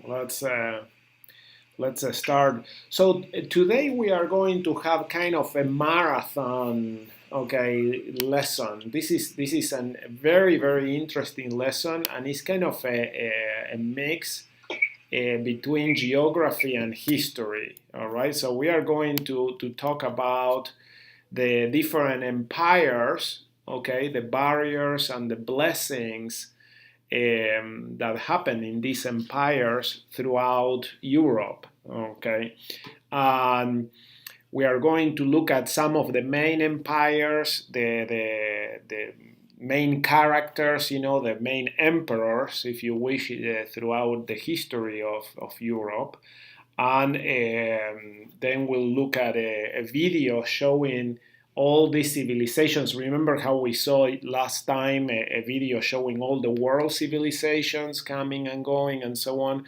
let's uh, let's start. So today we are going to have kind of a marathon, okay, lesson. This is a very interesting lesson, and it's kind of a mix between geography and history. All right, so we are going to talk about the different empires, okay, the barriers and the blessings that happened in these empires throughout Europe. Okay, and we are going to look at some of the main empires, the main characters, the main emperors, if you wish, throughout the history of Europe. And then we'll look at a video showing all these civilizations. Remember how we saw it last time, a video showing all the world civilizations coming and going and so on.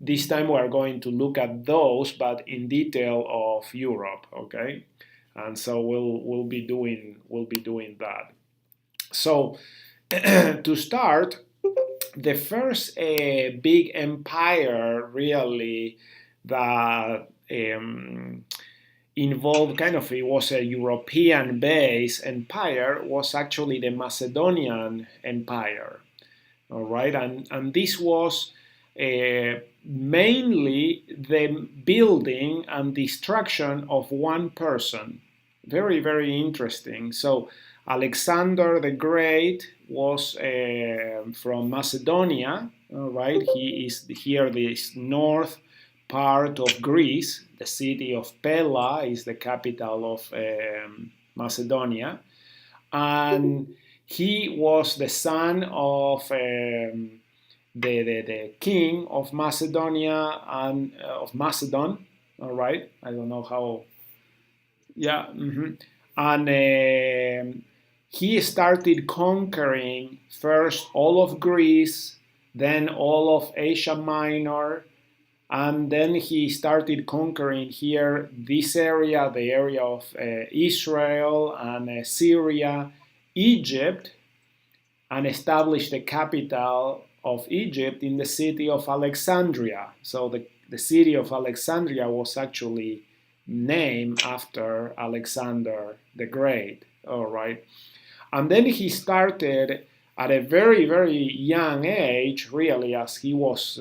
This time we are going to look at those, but in detail of Europe, okay? And so we'll be doing that. So to start, the first big empire really that involved kind of, it was a European based empire, was actually the Macedonian Empire. All right, and this was mainly the building and destruction of one person. Very interesting. So Alexander the Great was from Macedonia. All right, he is here, this north part of Greece. The city of Pella is the capital of Macedonia, and he was the son of the king of Macedonia and of Macedon. All right, I don't know how. Yeah, and he started conquering first all of Greece, then all of Asia Minor, and then he started conquering here this area, the area of Israel and Syria, Egypt, and established the capital of Egypt in the city of Alexandria. So the city of Alexandria was actually named after Alexander the Great. All right. And then he started at a very young age, really, as he was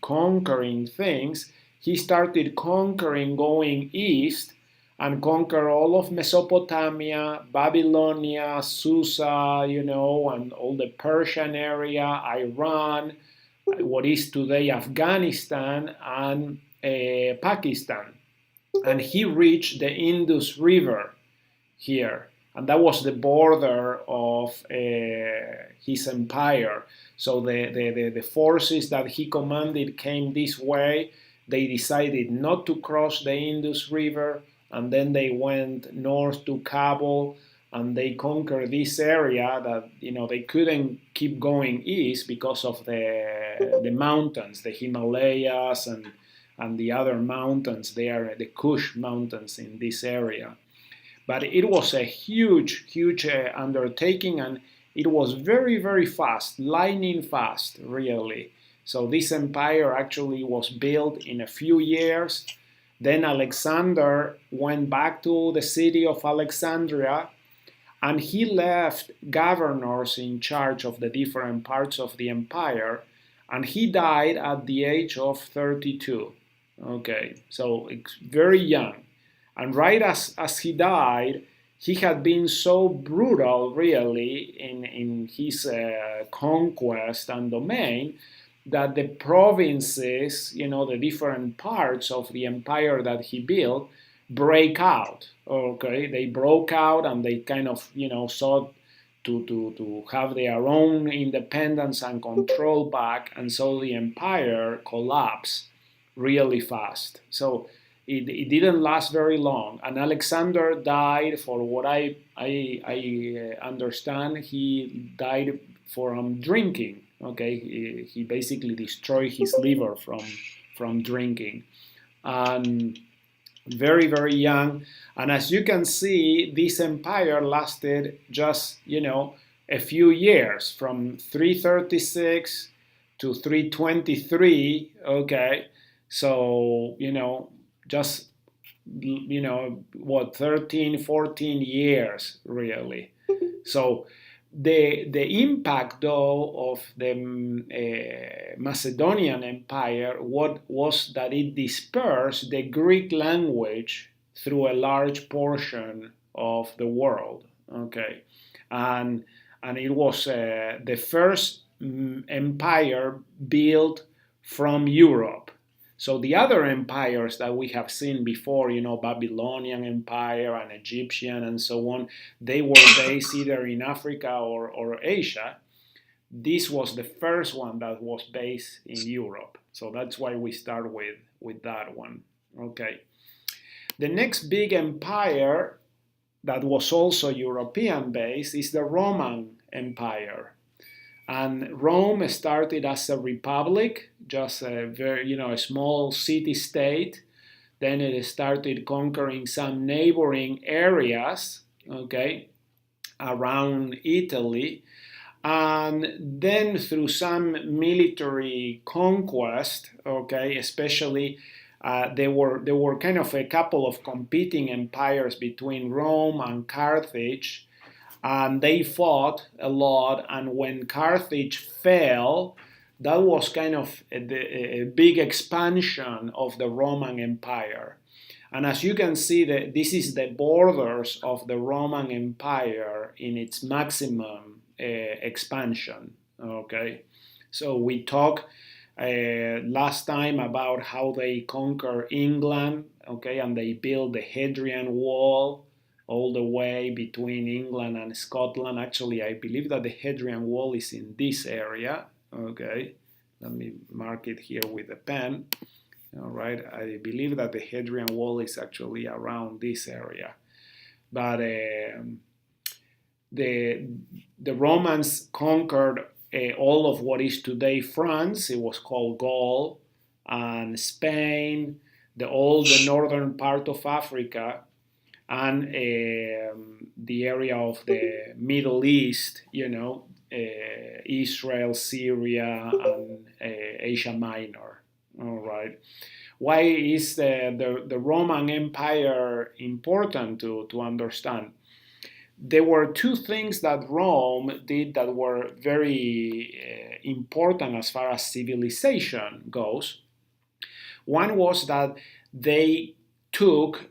conquering things. He started conquering, going east, and conquer all of Mesopotamia, Babylonia, Susa, and all the Persian area, Iran, what is today Afghanistan, and Pakistan. And he reached the Indus River here, and that was the border of his empire. So the forces that he commanded came this way. They decided not to cross the Indus River, and then they went north to Kabul, and they conquered this area that they couldn't keep going east because of the mountains, the Himalayas and the other mountains there, the Kush mountains in this area. But it was a huge undertaking, and it was very fast, lightning fast, really. So this empire actually was built in a few years. Then Alexander went back to the city of Alexandria, and he left governors in charge of the different parts of the empire, and he died at the age of 32. Okay, so it's very young. And right as he died, he had been so brutal, really, in his conquest and domain, that the provinces, the different parts of the empire that he built, break out. Okay, they broke out, and they kind of, sought to have their own independence and control back, and so the empire collapsed really fast. So it didn't last very long, and Alexander died, for what I understand, he died from drinking. Okay, he basically destroyed his liver from drinking, and very young. And as you can see, this empire lasted just a few years, from 336 to 323. Okay, so just what, 13, 14 years really. So the impact though of the Macedonian Empire was that it dispersed the Greek language through a large portion of the world. Okay, and it was the first empire built from Europe. So the other empires that we have seen before, Babylonian Empire and Egyptian and so on, they were based either in Africa or Asia. This was the first one that was based in Europe. So that's why we start with that one. Okay. The next big empire that was also European based is the Roman Empire. And Rome started as a republic, just a very, a small city-state. Then it started conquering some neighboring areas, okay, around Italy. And then through some military conquest, okay, especially there were kind of a couple of competing empires between Rome and Carthage. And they fought a lot, and when Carthage fell, that was kind of a big expansion of the Roman Empire. And as you can see, this is the borders of the Roman Empire in its maximum expansion. Okay, so we talked last time about how they conquered England, okay, and they built the Hadrian Wall all the way between England and Scotland. Actually, I believe that the Hadrian Wall is in this area. Okay, let me mark it here with a pen. All right, I believe that the Hadrian Wall is actually around this area. But the Romans conquered all of what is today France. It was called Gaul, and Spain, all the northern part of Africa, and the area of the Middle East, Israel, Syria, and Asia Minor. All right. Why is the Roman Empire important to understand? There were two things that Rome did that were very important as far as civilization goes. One was that they took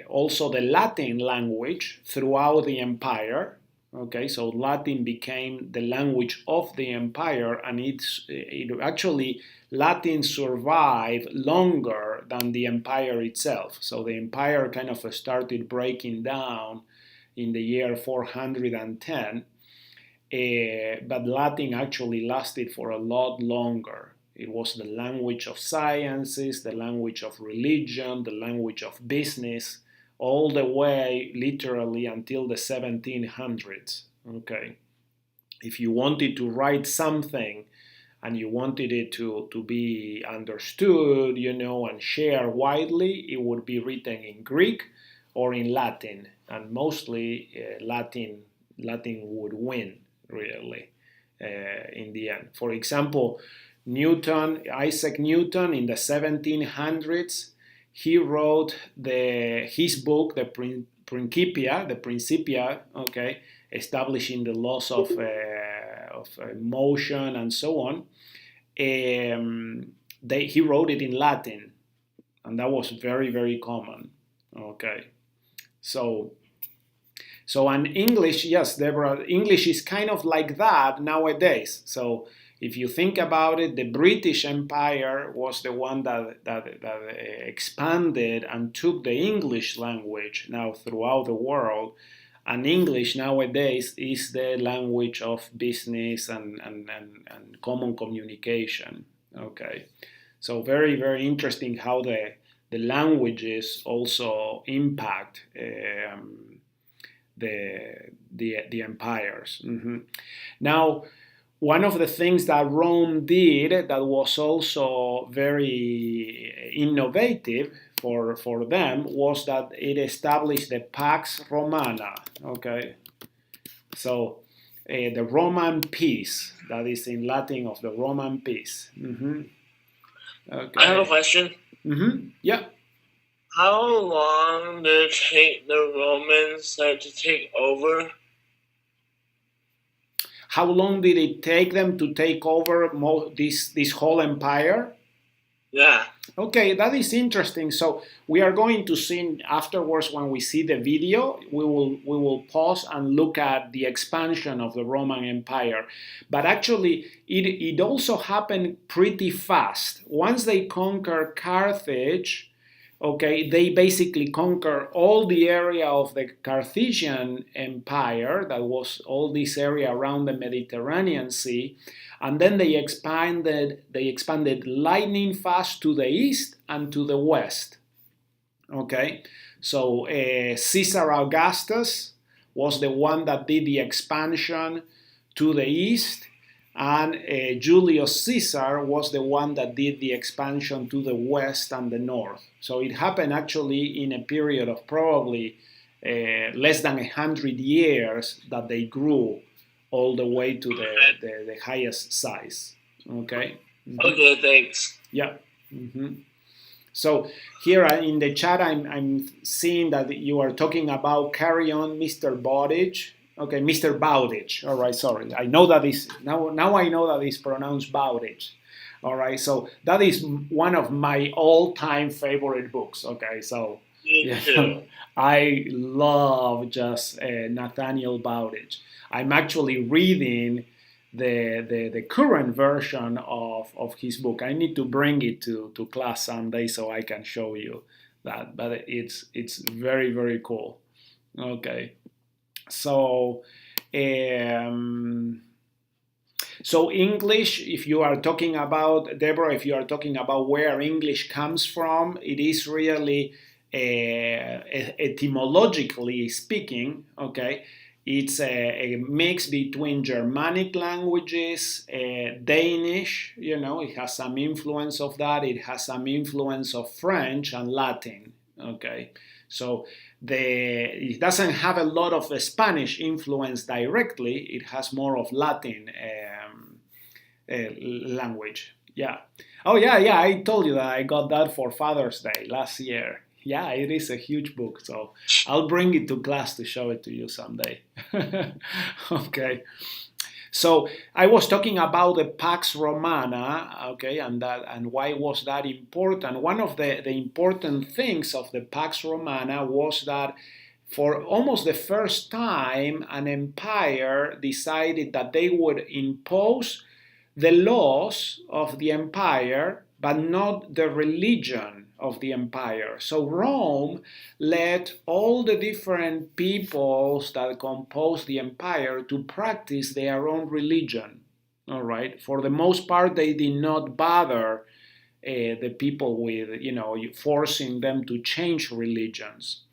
also the Latin language throughout the empire. Okay, so Latin became the language of the empire, and it actually Latin survived longer than the empire itself. So the empire kind of started breaking down in the year 410, but Latin actually lasted for a lot longer. It was the language of sciences, the language of religion, the language of business, all the way literally until the 1700s. Okay, if you wanted to write something and you wanted it to be understood, and shared widely, it would be written in Greek or in Latin, and mostly Latin would win really in the end. For example, Isaac Newton in the 1700s, he wrote his book, the Principia, okay, establishing the laws of motion and so on. He wrote it in Latin, and that was very, very common. Okay, so and English, yes, Deborah, English is kind of like that nowadays. So if you think about it, the British Empire was the one that expanded and took the English language now throughout the world. And English nowadays is the language of business and common communication. Okay, so very, very interesting how the languages also impact the empires. Mm-hmm. Now, one of the things that Rome did that was also very innovative for them was that it established the Pax Romana. Okay, so the Roman peace. That is in Latin of the Roman peace. Okay. I have a question. Yeah. How long did it take the Romans to take over? How long did it take them to take over this whole empire? Yeah. Okay, that is interesting. So we are going to see afterwards when we see the video, we will pause and look at the expansion of the Roman Empire. But actually, it also happened pretty fast. Once they conquered Carthage, okay, they basically conquer all the area of the Carthaginian Empire, that was all this area around the Mediterranean Sea, and then they expanded lightning fast to the east and to the west. Okay, so Caesar Augustus was the one that did the expansion to the east, and Julius Caesar was the one that did the expansion to the west and the north. So it happened actually in a period of probably less than 100 years that they grew all the way to the highest size. Okay. Okay, thanks. Yeah. So here in the chat, I'm seeing that you are talking about carry on, Mr. Bowditch. Okay, Mr. Bowditch. All right, sorry. I know that is now I know that it's pronounced Bowditch. All right, so that is one of my all-time favorite books. Okay, so I love just Nathaniel Bowditch. I'm actually reading the current version of his book. I need to bring it to class someday so I can show you that. But it's very, very cool. Okay. So English, if you are talking about, Deborah, if you are talking about where English comes from, it is really etymologically speaking, okay, it's a mix between Germanic languages, Danish, it has some influence of that. It has some influence of French and Latin, okay. So it doesn't have a lot of Spanish influence directly. It has more of Latin language. Yeah. Oh, yeah. I told you that I got that for Father's Day last year. Yeah, it is a huge book. So I'll bring it to class to show it to you someday. Okay. So I was talking about the Pax Romana, okay, and why was that important? One of the important things of the Pax Romana was that for almost the first time, an empire decided that they would impose the laws of the empire, but not the religion of the empire. So Rome let all the different peoples that compose the empire to practice their own religion. All right. For the most part, they did not bother the people with, forcing them to change religions.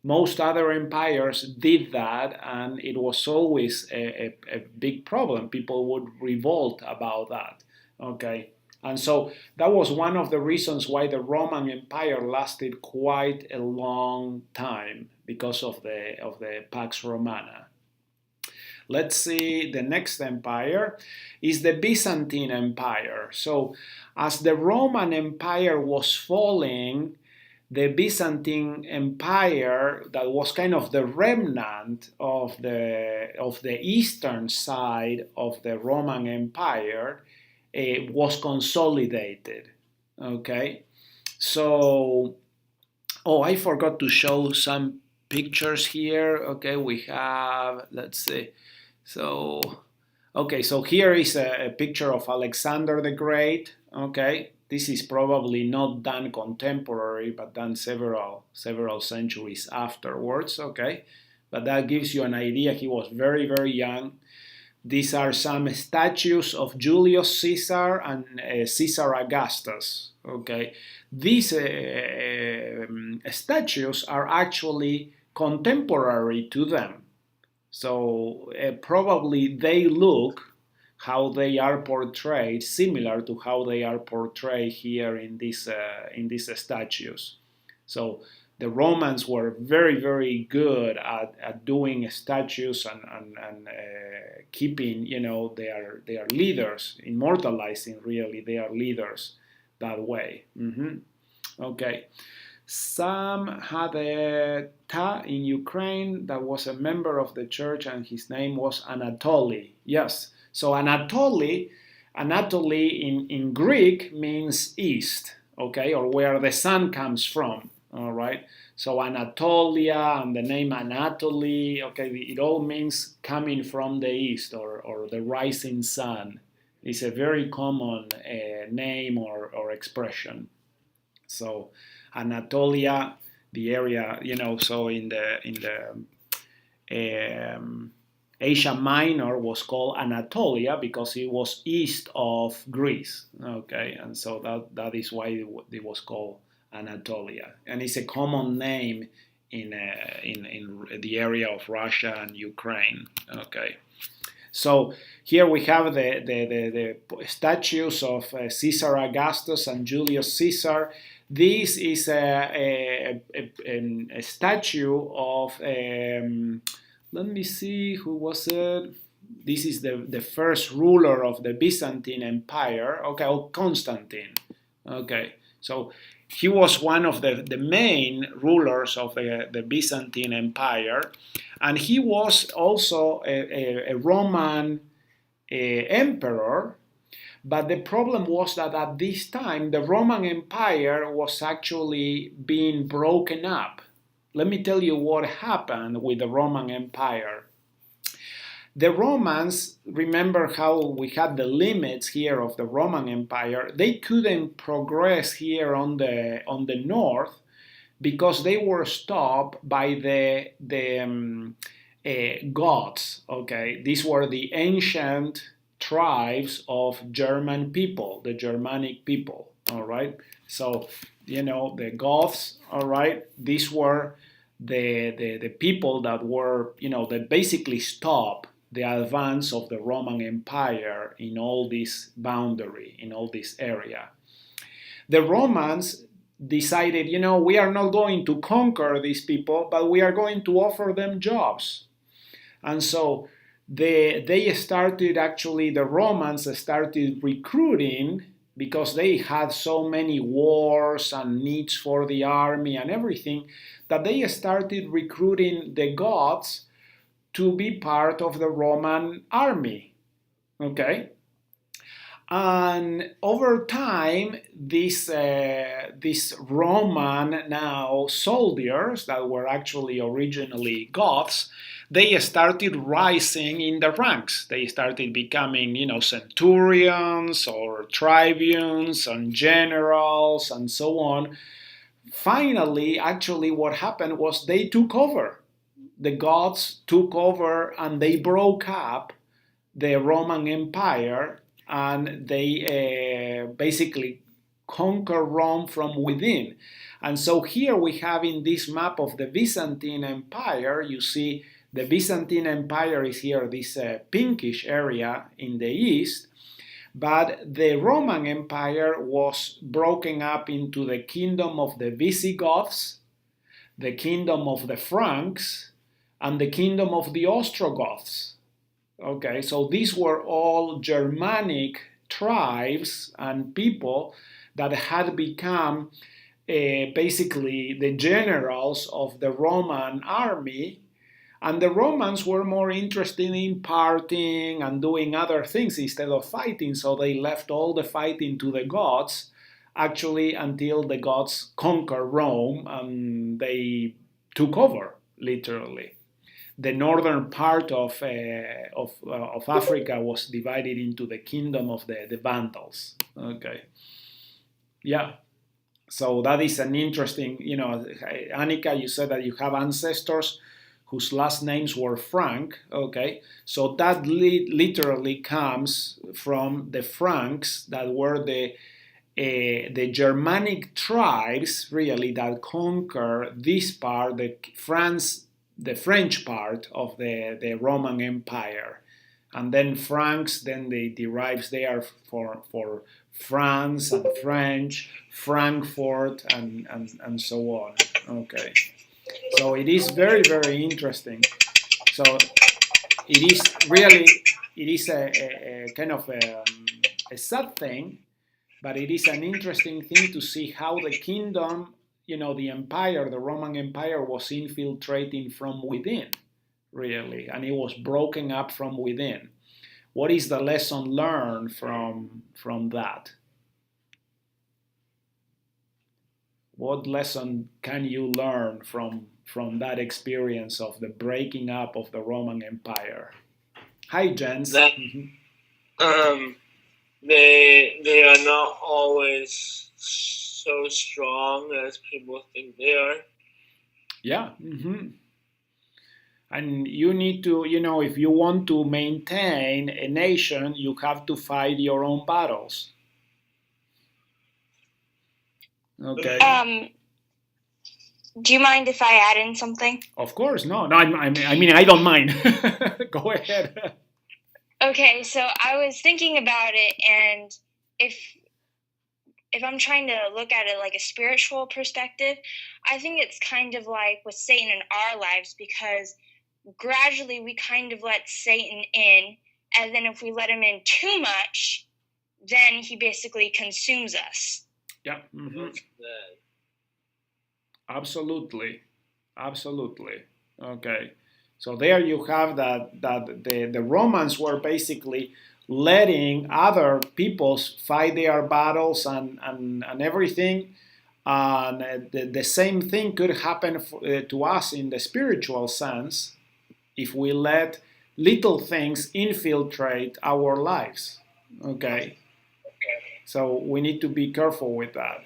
Most other empires did that, and it was always a big problem. People would revolt about that. Okay. And so that was one of the reasons why the Roman Empire lasted quite a long time, because of the Pax Romana. Let's see, the next empire is the Byzantine Empire. So as the Roman Empire was falling, the Byzantine Empire, that was kind of the remnant of the eastern side of the Roman Empire, was consolidated. Okay, so I forgot to show some pictures here. Okay, we have, let's see, so here is a picture of Alexander the Great. Okay, this is probably not done contemporary, but done several centuries afterwards. Okay, but that gives you an idea. He was very, very young. These are some statues of Julius Caesar and Caesar Augustus. Okay, these statues are actually contemporary to them, so probably they look how they are portrayed, similar to how they are portrayed here in these statues. So the Romans were very, very good at doing statues and keeping, their leaders, immortalizing really their leaders that way. Okay. Sam had a Ta in Ukraine that was a member of the church, and his name was Anatoly. Yes. So Anatoly in Greek means east, okay, or where the sun comes from. All right. So Anatolia and the name Anatoly, okay, it all means coming from the east or the rising sun. It's a very common name or expression. So Anatolia, the area, so in the Asia Minor was called Anatolia because it was east of Greece. Okay, and so that is why it was called Anatolia, and it's a common name in the area of Russia and Ukraine. Okay. So here we have the statues of Caesar Augustus and Julius Caesar. This is a statue of, let me see, who was it? This is the first ruler of the Byzantine Empire, okay, Constantine. Okay, so he was one of the main rulers of the Byzantine Empire, and he was also a Roman emperor. But the problem was that at this time, the Roman Empire was actually being broken up. Let me tell you what happened with the Roman Empire. The Romans, remember how we had the limits here of the Roman Empire, they couldn't progress here on the north because they were stopped by the Goths. Okay, these were the ancient tribes of German people, the Germanic people. All right, so the Goths. All right, these were the people that were that basically stopped the advance of the Roman Empire in all this boundary, in all this area. The Romans decided, we are not going to conquer these people, but we are going to offer them jobs. And so they started, actually, the Romans started recruiting because they had so many wars and needs for the army and everything, that they started recruiting the Goths to be part of the Roman army. Okay? And over time, these Roman now soldiers that were actually originally Goths, they started rising in the ranks. They started becoming, centurions or tribunes and generals and so on. Finally, actually, what happened was they took over. The Goths took over and they broke up the Roman Empire, and they basically conquered Rome from within. And so here we have in this map of the Byzantine Empire, you see the Byzantine Empire is here, this pinkish area in the east, but the Roman Empire was broken up into the kingdom of the Visigoths, the kingdom of the Franks, and the kingdom of the Ostrogoths. Okay, so these were all Germanic tribes and people that had become basically the generals of the Roman army, and the Romans were more interested in partying and doing other things instead of fighting, so they left all the fighting to the Goths, actually, until the Goths conquered Rome and they took over, literally. The northern part of Africa was divided into the kingdom of the Vandals. Okay, yeah. So that is an interesting, Annika, you said that you have ancestors whose last names were Frank. Okay, so that literally comes from the Franks that were the Germanic tribes, really, that conquered this part, the French part of the Roman Empire. And then Franks, then they derives there France and French, Frankfurt, and so on. Okay. So it is very, very interesting. So it is really, it is a kind of a sad thing, but it is an interesting thing to see how the kingdom, the empire, the Roman Empire was infiltrating from within, really, and it was broken up from within. What is the lesson learned from that? What lesson can you learn from that experience of the breaking up of the Roman Empire? Hi, Jens. That they are not always so strong as people think they are. Yeah. And you need to, if you want to maintain a nation, you have to fight your own battles. Okay. Do you mind if I add in something? Of course. No. I mean, I don't mind. Go ahead. Okay, so I was thinking about it, and if I'm trying to look at it like a spiritual perspective, I think it's kind of like with Satan in our lives, because gradually we kind of let Satan in, and then if we let him in too much, then he basically consumes us. Yeah. Absolutely. Okay. So there you have that the Romans were basically letting other peoples fight their battles and everything. And the same thing could happen to us in the spiritual sense if we let little things infiltrate our lives. Okay. So we need to be careful with that.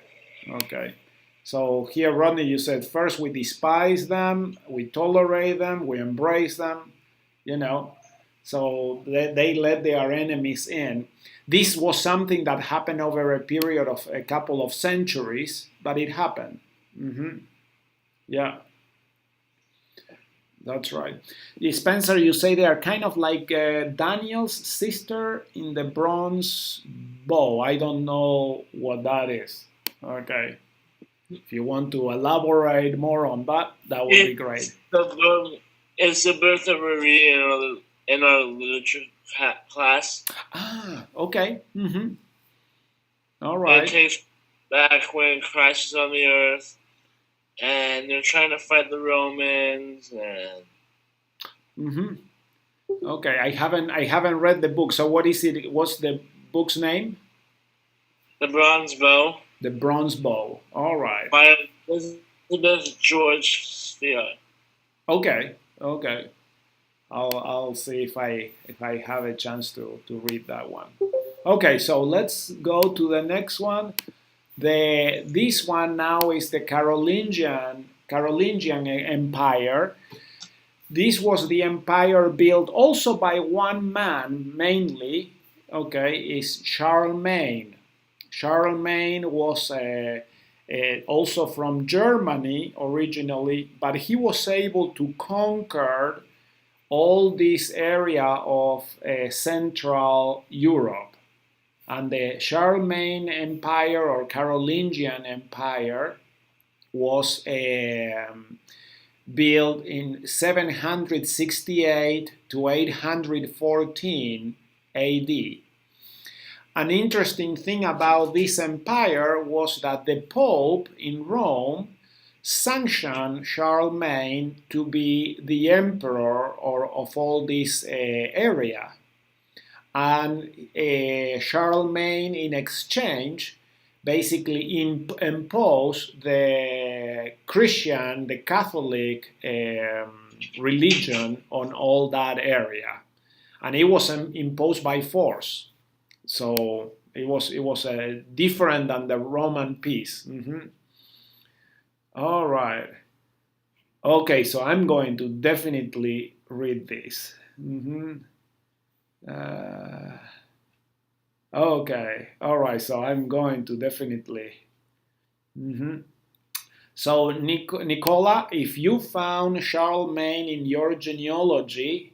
Okay. So here, Rodney, you said first we despise them, we tolerate them, we embrace them, So they let their enemies in. This was something that happened over a period of a couple of centuries, but it happened. Yeah. That's right. Spencer, you say they are kind of like Daniel's sister in the bronze bow. I don't know what that is. Okay. If you want to elaborate more on that, that would be great. It's the birth of Marie in our literature class. Ah, okay. All right. It takes back when Christ is on the earth, and they're trying to fight the Romans. Okay, I haven't read the book. So what is it? What's the book's name? The Bronze Bow. The Bronze Bow. All right. By Elizabeth George Steele. Okay. I'll see if I have a chance to read that one. Okay, so let's go to the next one. This one now is the Carolingian Empire. This was the empire built also by one man mainly. Okay, is Charlemagne. Charlemagne was also from Germany originally, but he was able to conquer all this area of Central Europe. And the Charlemagne Empire or Carolingian Empire was built in 768 to 814 AD. An interesting thing about this empire was that the Pope in Rome sanctioned Charlemagne to be the emperor of all this area. And Charlemagne, in exchange, basically imposed the Christian, the Catholic religion on all that area. And it was imposed by force. So it was different than the Roman peace. All right. Okay, so I'm going to definitely read this. Okay. All right. So I'm going to definitely. So Nicola, if you found Charlemagne in your genealogy,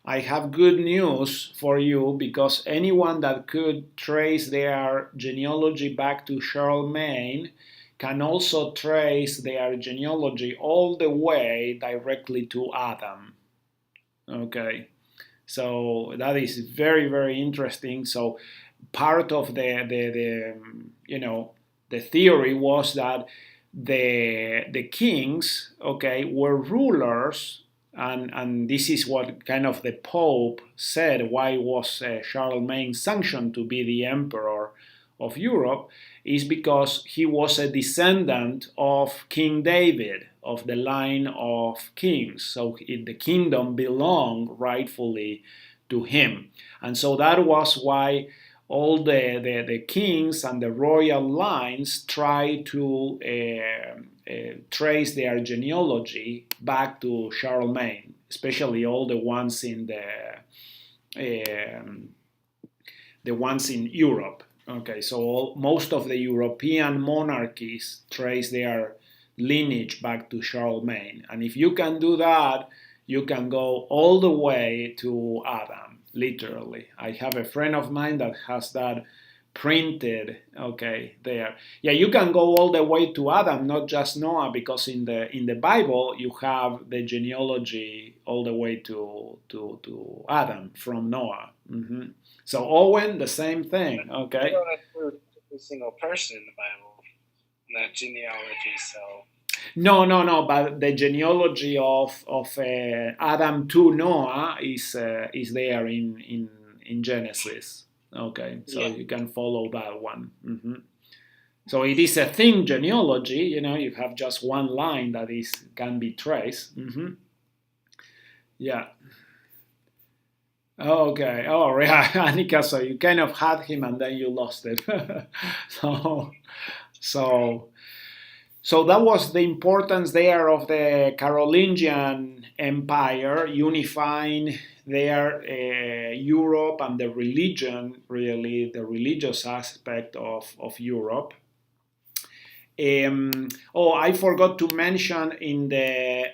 I have good news for you, because anyone that could trace their genealogy back to Charlemagne can also trace their genealogy all the way directly to Adam. Okay, so that is very, very interesting. So part of the the theory was that the kings, okay, were rulers, and this is what kind of the Pope said, why was Charlemagne sanctioned to be the emperor of Europe, is because he was a descendant of King David, of the line of kings. So the kingdom belonged rightfully to him. And so that was why all the kings and the royal lines try to trace their genealogy back to Charlemagne, especially all the ones in the ones in Europe. Okay, so most of the European monarchies trace their lineage back to Charlemagne, and if you can do that, you can go all the way to Adam. Literally, I have a friend of mine that has that printed, okay, there. Yeah, you can go all the way to Adam, not just Noah, because in the Bible you have the genealogy all the way to Adam from Noah. Mm-hmm. So Owen, the same thing, okay. You don't include every single person in the Bible in that genealogy, so. No. But the genealogy of Adam to Noah is there in Genesis. Okay, so yeah, you can follow that one. Mm-hmm. So it is a thin genealogy. You have just one line that can be traced. Mm-hmm. Yeah. Okay. Oh, yeah, Annika. So you kind of had him and then you lost it. So that was the importance there of the Carolingian Empire, unifying their Europe and the religion, really, the religious aspect of Europe. I forgot to mention in the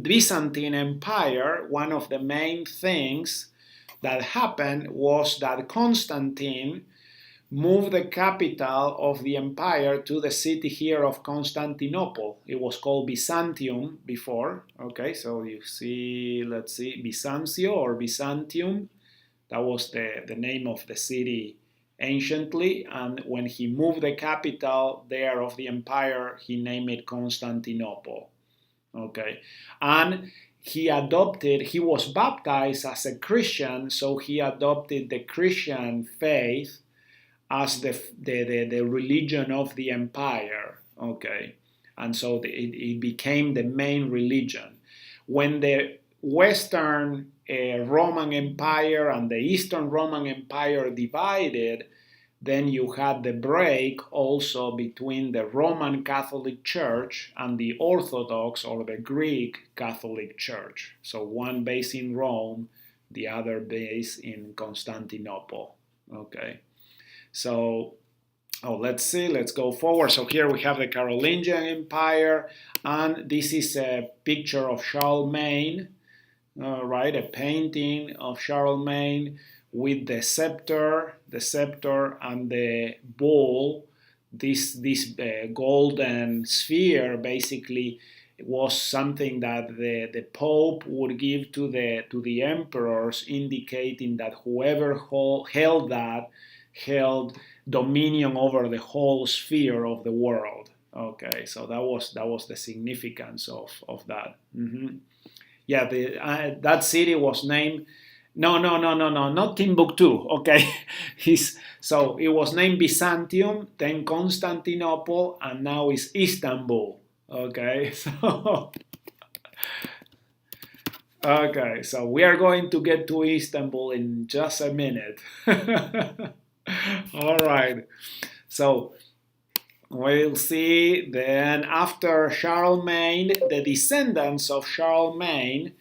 Byzantine Empire, one of the main things that happened was that Constantine moved the capital of the empire to the city here of Constantinople. It was called Byzantium before. Okay, so you see, let's see, Byzancio or Byzantium. That was the name of the city anciently. And when he moved the capital there of the empire, he named it Constantinople. Okay, and he was baptized as a Christian, so he adopted the Christian faith as the religion of the empire, okay? And so it became the main religion. When the Western Roman Empire and the Eastern Roman Empire divided, then you had the break also between the Roman Catholic Church and the Orthodox or the Greek Catholic Church. So one based in Rome, the other based in Constantinople, okay? So, let's see, let's go forward. So here we have the Carolingian Empire, and this is a picture of Charlemagne, right? A painting of Charlemagne with the scepter and the bowl. This golden sphere basically was something that the Pope would give to the emperors, indicating that whoever held that held dominion over the whole sphere of the world. Okay, so that was the significance of that. Mm-hmm. Yeah, that city was named. No, not Timbuktu. Okay, so it was named Byzantium, then Constantinople, and now it's Istanbul. Okay, so. Okay, so we are going to get to Istanbul in just a minute. All right, so we'll see then after Charlemagne, the descendants of Charlemagne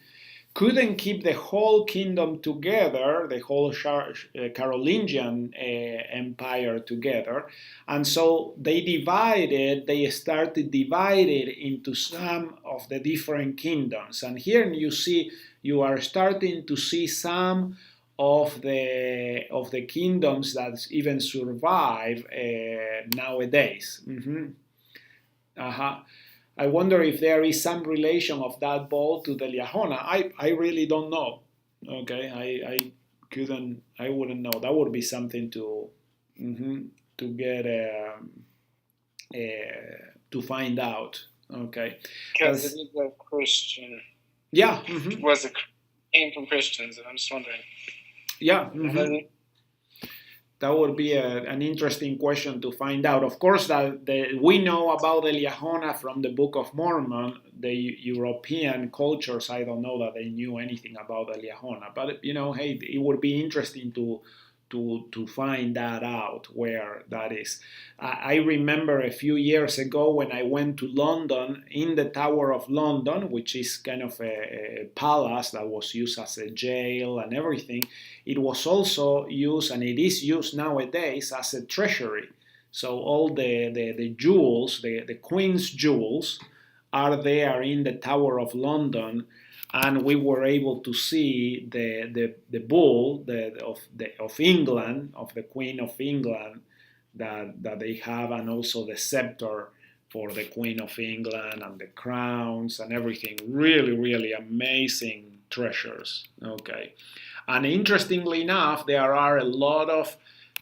couldn't keep the whole kingdom together, the whole Carolingian Empire together, and so they started divided into some of the different kingdoms. And here you are starting to see some of the kingdoms that even survive nowadays. I wonder if there is some relation of that ball to the Liahona. I really don't know. Okay, I wouldn't know. That would be something to get to find out. Okay, because it is a Christian. Yeah, it was came from Christians. I'm just wondering. Yeah. That would be an interesting question to find out. Of course, we know about the Liahona from the Book of Mormon. The European cultures, I don't know that they knew anything about the Liahona. But, hey, it would be interesting to find that out, where that is. I remember a few years ago when I went to London, in the Tower of London, which is kind of a palace that was used as a jail and everything. It was also used, and it is used nowadays, as a treasury. So all the jewels, the Queen's jewels, are there in the Tower of London. And we were able to see the bull of England, of the Queen of England, that they have, and also the scepter for the Queen of England, and the crowns and everything. Really, really amazing treasures. Okay, and interestingly enough, there are a lot of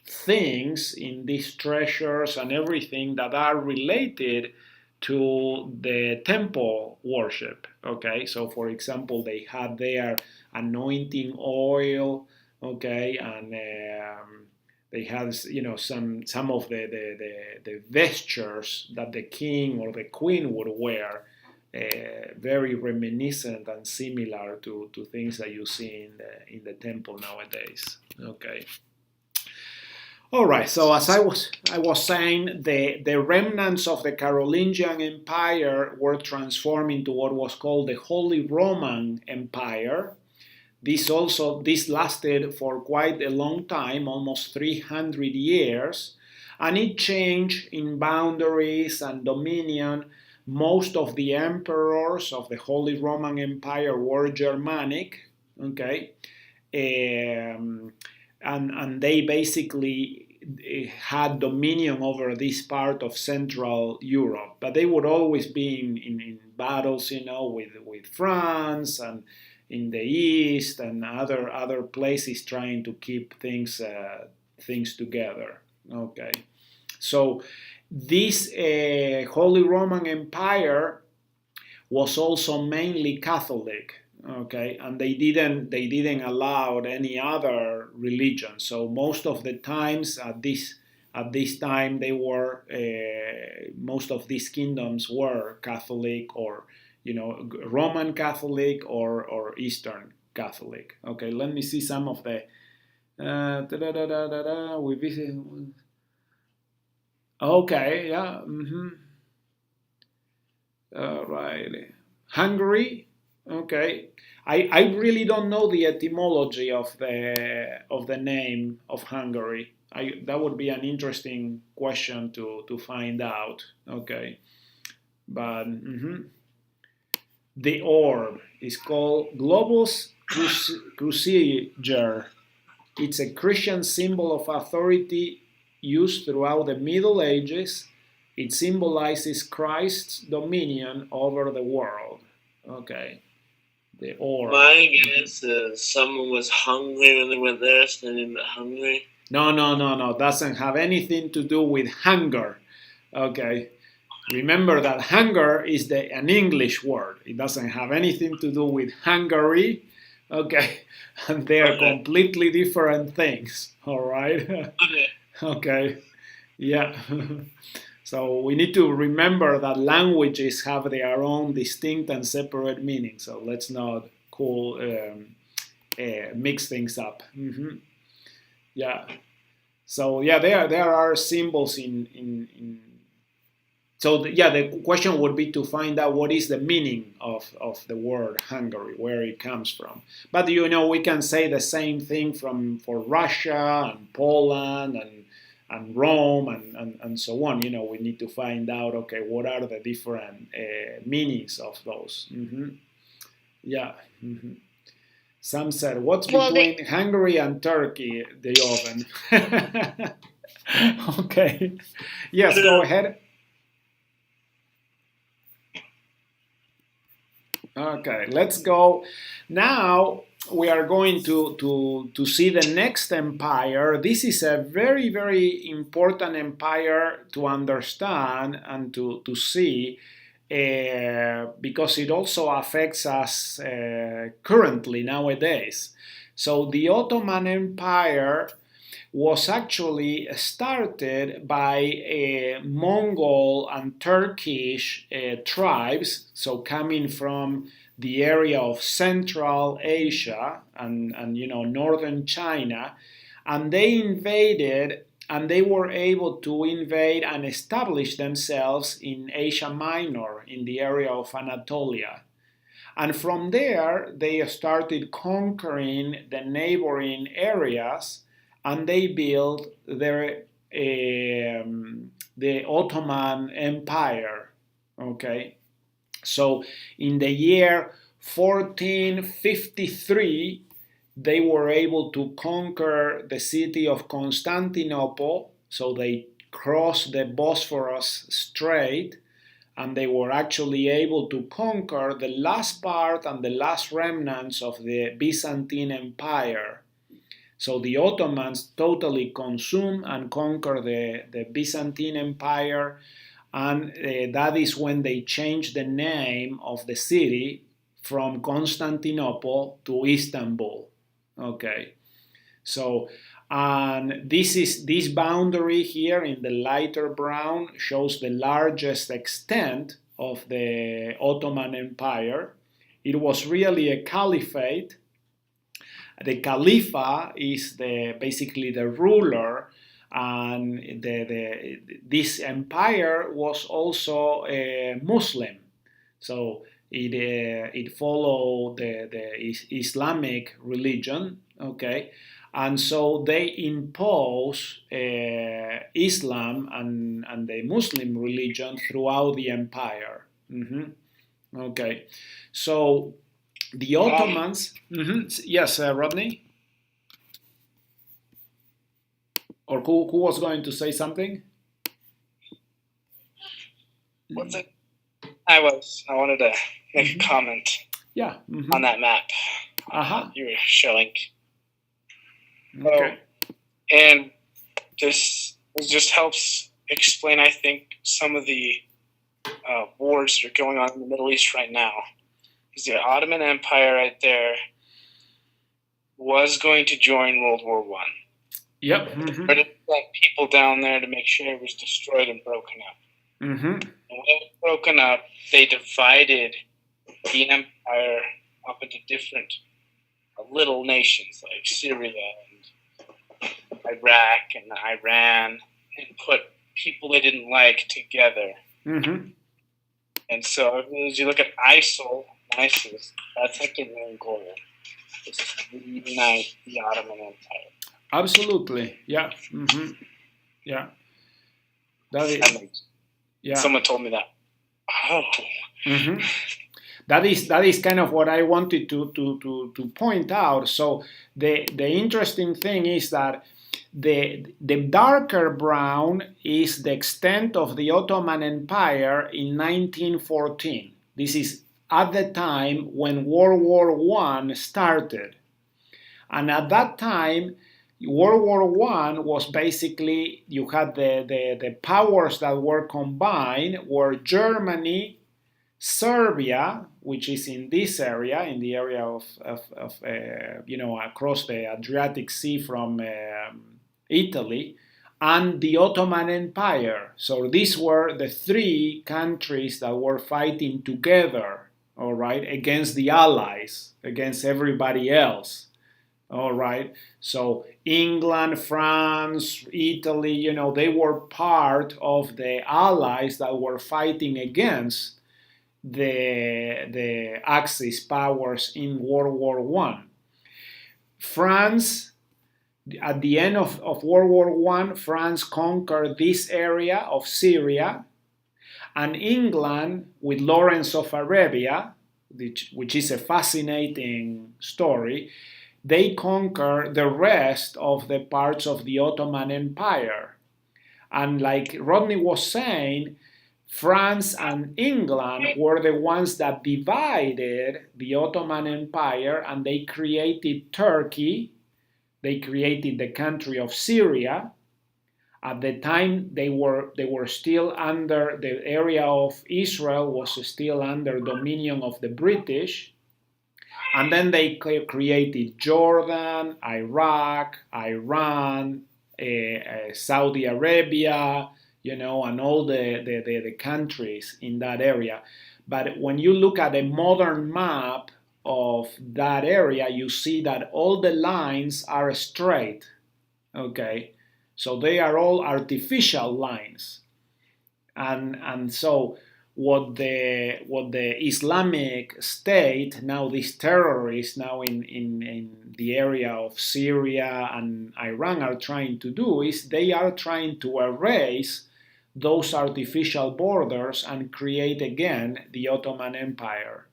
things in these treasures and everything that are related to the temple worship. Okay, so for example, they had their anointing oil. Okay, and they had some of the vestures that the king or the queen would wear, very reminiscent and similar to things that you see in the temple nowadays. Okay. All right, so as I was saying, the remnants of the Carolingian Empire were transformed into what was called the Holy Roman Empire. This lasted for quite a long time, almost 300 years, and it changed in boundaries and dominion. Most of the emperors of the Holy Roman Empire were Germanic, okay, and they basically had dominion over this part of Central Europe, but they would always be in battles, with France and in the East and other places, trying to keep things together. Okay, so this Holy Roman Empire was also mainly Catholic. Okay, and they didn't allow any other religion. So most of the times at this time, they were most of these kingdoms were Catholic, or Roman Catholic or Eastern Catholic. Okay, let me see some of the we visit. Okay, yeah. All right, Hungary. Okay, I really don't know the etymology of the name of Hungary. That would be an interesting question to find out. Okay, but the orb is called Globus Cruciger. It's a Christian symbol of authority used throughout the Middle Ages. It symbolizes Christ's dominion over the world. Okay. The orb. My guess is someone was hungry when they went there, so they named it Hungary. No. Doesn't have anything to do with hunger. Okay. Remember that hunger is an English word. It doesn't have anything to do with Hungary. Okay. And they are completely different things. All right. Okay. Yeah. So we need to remember that languages have their own distinct and separate meaning. So let's not mix things up. Yeah. So yeah, there are symbols in So the question would be to find out what is the meaning of the word Hungary, where it comes from. But we can say the same thing for Russia and Poland and Rome and so on. We need to find out, okay, what are the different meanings of those. Yeah. Sam said, what's between Hungary and Turkey, the oven? Okay. Yes, go ahead. Okay, let's go. Now we are going to see the next empire. This is a very, very important empire to understand and to see because it also affects us currently nowadays. So the Ottoman Empire was actually started by Mongol and Turkish tribes, so coming from the area of Central Asia and northern China, and they invaded and they were able to invade and establish themselves in Asia Minor, in the area of Anatolia. And from there, they started conquering the neighboring areas, and they built the Ottoman Empire. Okay, so in the year 1453, they were able to conquer the city of Constantinople. So they crossed the Bosphorus Strait, and they were actually able to conquer the last part and the last remnants of the Byzantine Empire. So the Ottomans totally consumed and conquered the Byzantine Empire, and that is when they changed the name of the city from Constantinople to Istanbul. Okay, so and this boundary here in the lighter brown shows the largest extent of the Ottoman Empire. It was really a caliphate. The Khalifa is basically the ruler, and this empire was also Muslim. So it followed the Islamic religion, okay, and so they impose Islam and the Muslim religion throughout the empire. Okay, so the Ottomans. Yes, Rodney? Or who was going to say something? What's it? I wanted to make a comment. Yeah. On that map. You were showing. Okay. And this just helps explain, I think, some of the wars that are going on in the Middle East right now. Because the Ottoman Empire right there was going to join World War I. Yep. But it sent people down there to make sure it was destroyed and broken up. And when it was broken up, they divided the empire up into different little nations like Syria and Iraq and Iran, and put people they didn't like together. And so as you look at ISIS, that's like their main goal, is to reunite the Ottoman Empire. Absolutely, yeah. Yeah. That is, yeah. Someone told me that. Oh. That is kind of what I wanted to point out. So the interesting thing is that the darker brown is the extent of the Ottoman Empire in 1914. This is at the time when World War I started. And at that time, World War I was basically, you had the powers that were combined were Germany, Serbia, which is in this area, in the area of across the Adriatic Sea from Italy, and the Ottoman Empire. So these were the three countries that were fighting together, all right, against the Allies, against everybody else. All right. So England, France, Italy, they were part of the allies that were fighting against the Axis powers in World War One. France, at the end of World War One, France conquered this area of Syria, and England, with Lawrence of Arabia, which is a fascinating story, they conquered the rest of the parts of the Ottoman Empire. And like Rodney was saying, France and England were the ones that divided the Ottoman Empire, and they created Turkey. They created the country of Syria. At the time, they were still under, the area of Israel was still under dominion of the British. And then they created Jordan, Iraq, Iran, Saudi Arabia, and all the countries in that area. But when you look at a modern map of that area, you see that all the lines are straight, okay? So they are all artificial lines. And so what the Islamic State, now these terrorists now in the area of Syria and Iran are trying to do is they are trying to erase those artificial borders and create again the Ottoman Empire.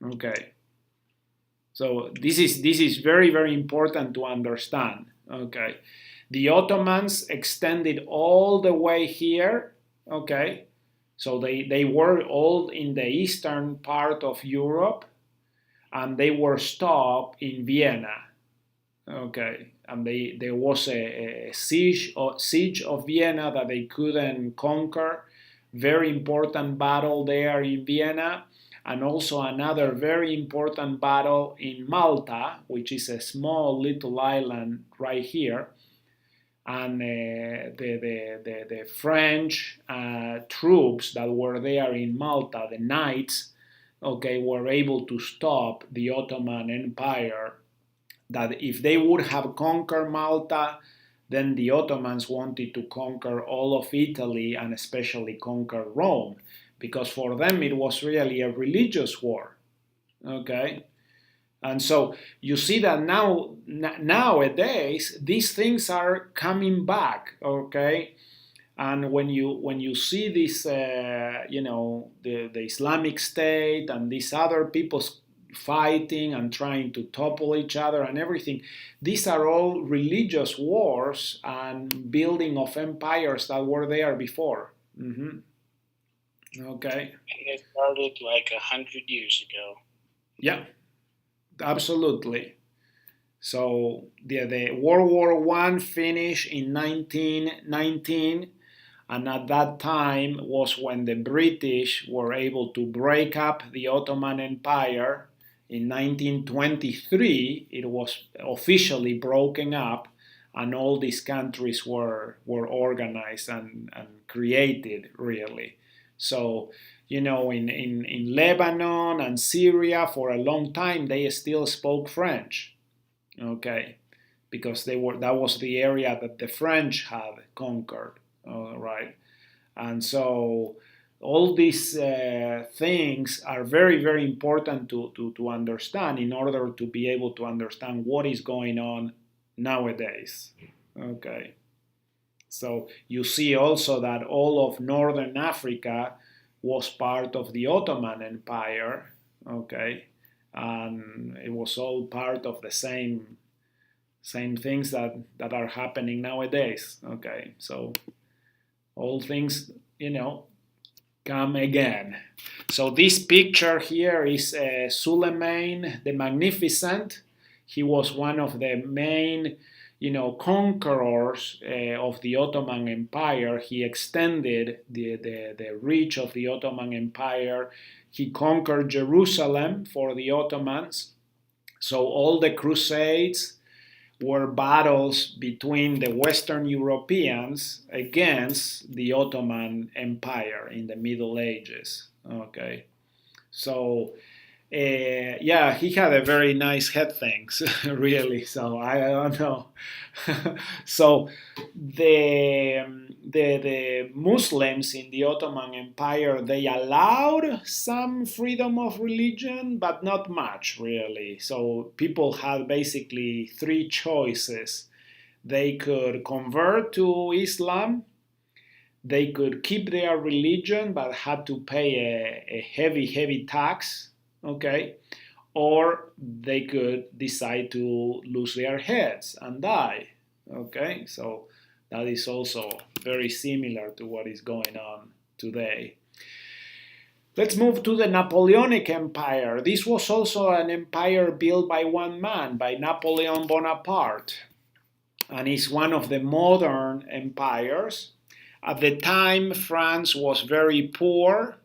Okay. So this is very, very important to understand. Okay. The Ottomans extended all the way here. Okay. So they were all in the eastern part of Europe, and they were stopped in Vienna. Okay. And there was a siege of Vienna that they couldn't conquer. Very important battle there in Vienna. And also another very important battle in Malta, which is a small little island right here. And the French troops that were there in Malta, the knights, okay, were able to stop the Ottoman Empire. That if they would have conquered Malta, then the Ottomans wanted to conquer all of Italy and especially conquer Rome, because for them it was really a religious war. Okay? And so you see that nowadays these things are coming back, okay? And when you see this, the Islamic State and these other people fighting and trying to topple each other and everything, these are all religious wars and building of empires that were there before. Mm-hmm. Okay. And they started like 100 years ago. Yeah. Absolutely. So the World War I finished in 1919, and at that time was when the British were able to break up the Ottoman Empire. In 1923, it was officially broken up, and all these countries were organized and created, really. So, in Lebanon and Syria, for a long time, they still spoke French, okay, because that was the area that the French had conquered, right? And so all these things are very, very important to understand in order to be able to understand what is going on nowadays, okay? So you see also that all of Northern Africa was part of the Ottoman Empire, okay, and it was all part of the same things that are happening nowadays, okay. So all things, come again. So this picture here is Suleiman the Magnificent. He was one of the main conquerors of the Ottoman Empire. He extended the reach of the Ottoman Empire. He conquered Jerusalem for the Ottomans. So all the Crusades were battles between the Western Europeans against the Ottoman Empire in the Middle Ages. Okay, so Yeah, he had a very nice head things, really. So I don't know. So the Muslims in the Ottoman Empire, they allowed some freedom of religion, but not much really. So people had basically three choices. They could convert to Islam, they could keep their religion but had to pay a heavy tax, okay? Or they could decide to lose their heads and die, okay? So that is also very similar to what is going on today. Let's move to the Napoleonic Empire. This was also an empire built by one man, by Napoleon Bonaparte, and is one of the modern empires. At the time, France was very poor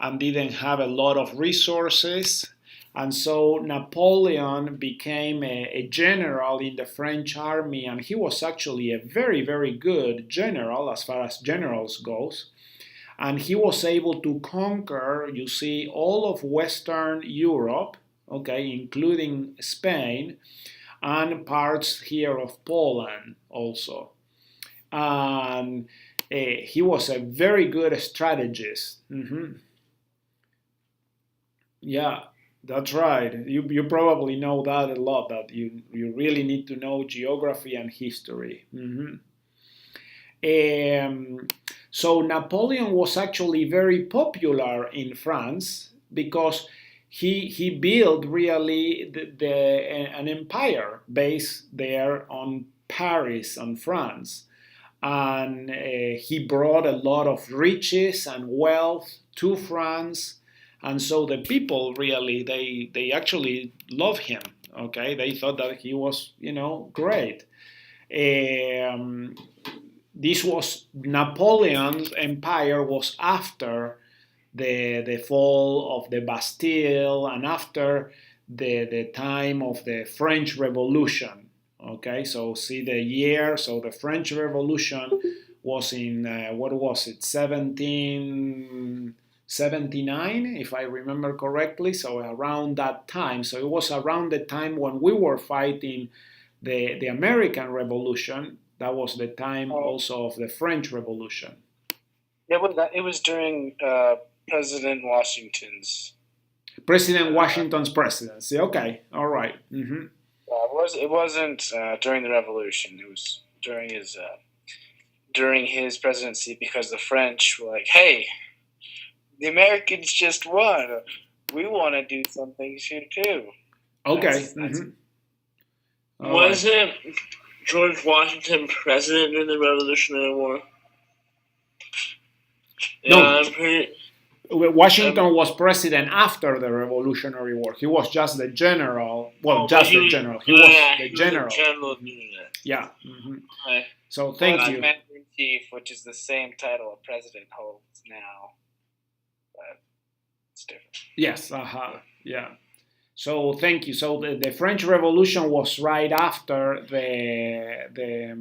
and didn't have a lot of resources. And so Napoleon became a general in the French army, and he was actually a very good general as far as generals goes. And he was able to conquer, you see, all of Western Europe, okay, including Spain, and parts here of Poland also. And he was a very good strategist. Yeah, that's right. You probably know that a lot, that you really need to know geography and history. So Napoleon was actually very popular in France because he built really an empire based there on Paris and France. And he brought a lot of riches and wealth to France, and so the people really they actually loved him. Okay, they thought that he was great. This was Napoleon's empire was after the fall of the Bastille and after the time of the French Revolution. Okay, so see the year. So the French Revolution was in, what was it, 1779, if I remember correctly. So around that time. So it was around the time when we were fighting the American Revolution. That was the time also of the French Revolution. Yeah, well, it was during President Washington's presidency. Okay, all right. It wasn't during the Revolution. It was during his presidency, because the French were like, "Hey, the Americans just won. We want to do something too." Okay. Wasn't George Washington president during the Revolutionary War? No. Washington was president after the Revolutionary War. He was just the general. Well, the general. He was the general. Yeah. Right. So thank you. Commander-in-Chief, which is the same title a president holds now, but it's different. Yes. Yeah. So thank you. So the French Revolution was right after the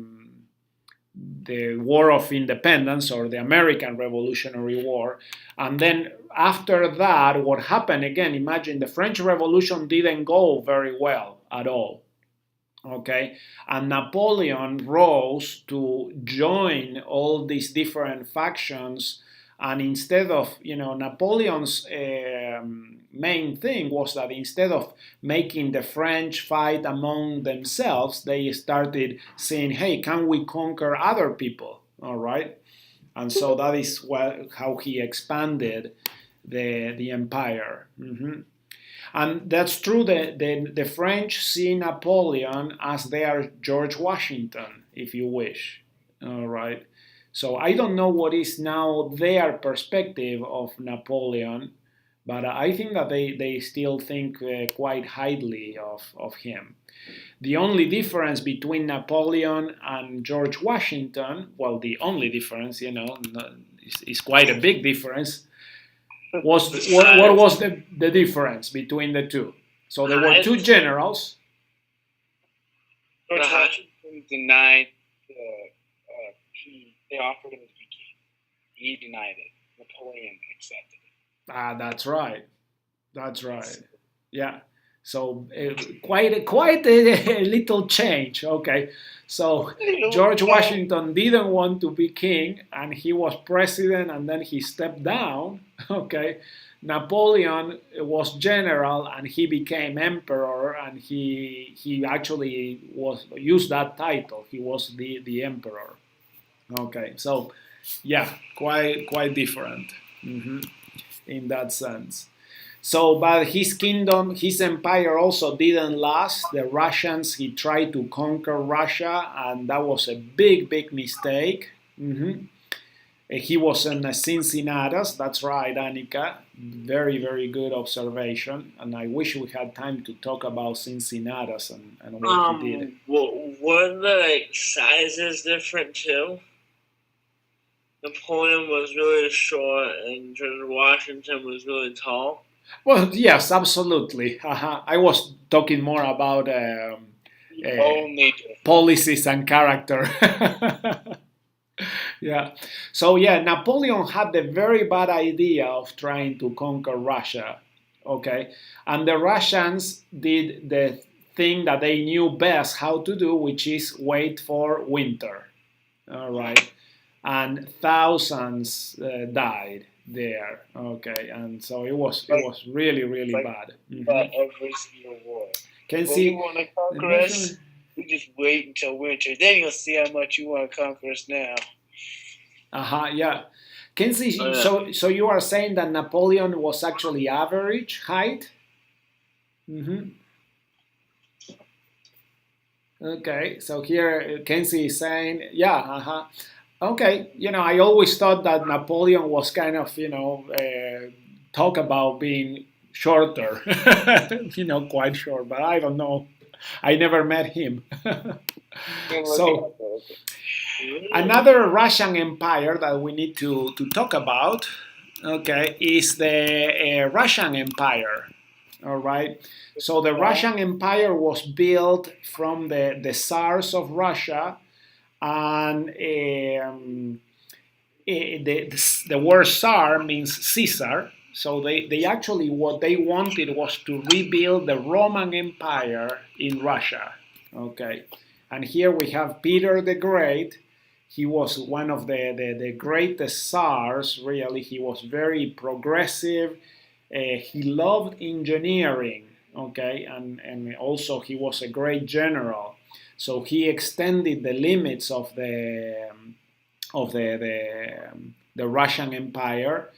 War of Independence, or the American Revolutionary War. And then after that, what happened again, imagine the French Revolution didn't go very well at all. Okay, and Napoleon rose to join all these different factions, and instead of, Napoleon's main thing was that instead of making the French fight among themselves, they started saying, hey, can we conquer other people? All right. And so that is how he expanded the empire. And that's true. The French see Napoleon as their George Washington, if you wish. All right. So I don't know what is now their perspective of Napoleon, but I think that they still think quite highly of him. The only difference between Napoleon and George Washington, well, the only difference, is quite a big difference, what was the difference between the two? So there were two generals. George Washington denied they offered him to be king. He denied it. Napoleon accepted it. That's right. That's right. Yeah. So quite a little change. Okay. So George Washington didn't want to be king, and he was president, and then he stepped down. Okay. Napoleon was general, and he became emperor, and he actually was used that title. He was the emperor. Okay. So yeah, quite different in that sense. So, but his kingdom, his empire also didn't last. The Russians, he tried to conquer Russia, and that was a big mistake. He was in Cincinnatus. That's right, Annika. Very good observation. And I wish we had time to talk about Cincinnatus and what he did. Were the sizes different too? Napoleon was really short, and George Washington was really tall. Well, yes, absolutely. I was talking more about policies and character. Yeah. So yeah, Napoleon had the very bad idea of trying to conquer Russia. Okay, and the Russians did the thing that they knew best how to do, which is wait for winter. All right, and thousands died there. Okay, and so it was really bad. Every single war. Can when see you want to conquer us, we just wait until winter. Then you'll see how much you want to conquer us now. Yeah. Can see. So you are saying that Napoleon was actually average height? Okay. So here Kenzie is saying, yeah. Okay, I always thought that Napoleon was kind of, talk about being shorter, quite short, but I don't know. I never met him. So, another Russian empire that we need to talk about, okay, is the Russian Empire. All right. So the Russian Empire was built from the Tsars of Russia. And the word Tsar means Caesar. So they actually, what they wanted was to rebuild the Roman Empire in Russia. Okay. And here we have Peter the Great. He was one of the greatest Tsars, really. He was very progressive. He loved engineering. Okay. And also he was a great general. So he extended the limits of the Russian Empire.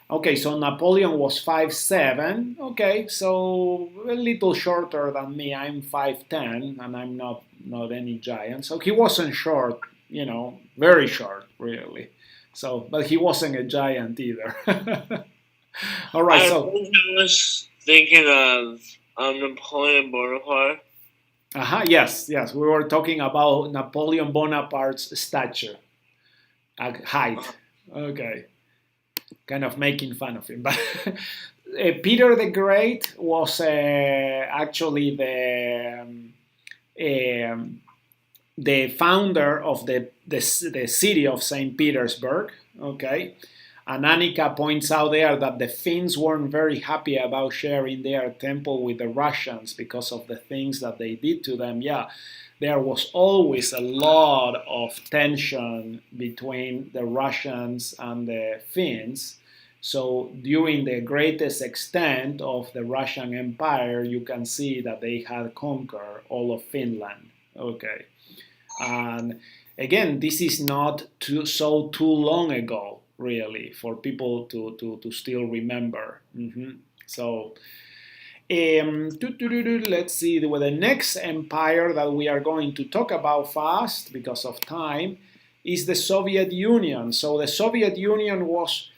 Okay, so Napoleon was 5'7". Okay, so a little shorter than me. I'm 5'10", and I'm not any giant. So he wasn't short, very short, really. So, but he wasn't a giant either. All right, I was thinking of Napoleon Bonaparte. Yes. We were talking about Napoleon Bonaparte's stature, height. Okay, kind of making fun of him. But Peter the Great was actually the founder of the city of St. Petersburg. Okay. And Annika points out there that the Finns weren't very happy about sharing their temple with the Russians because of the things that they did to them. Yeah, there was always a lot of tension between the Russians and the Finns. So during the greatest extent of the Russian Empire, you can see that they had conquered all of Finland. Okay. And again, this is not too long ago, really, for people to still remember. So let's see, with the next empire that we are going to talk about fast because of time is the Soviet Union. So the Soviet Union was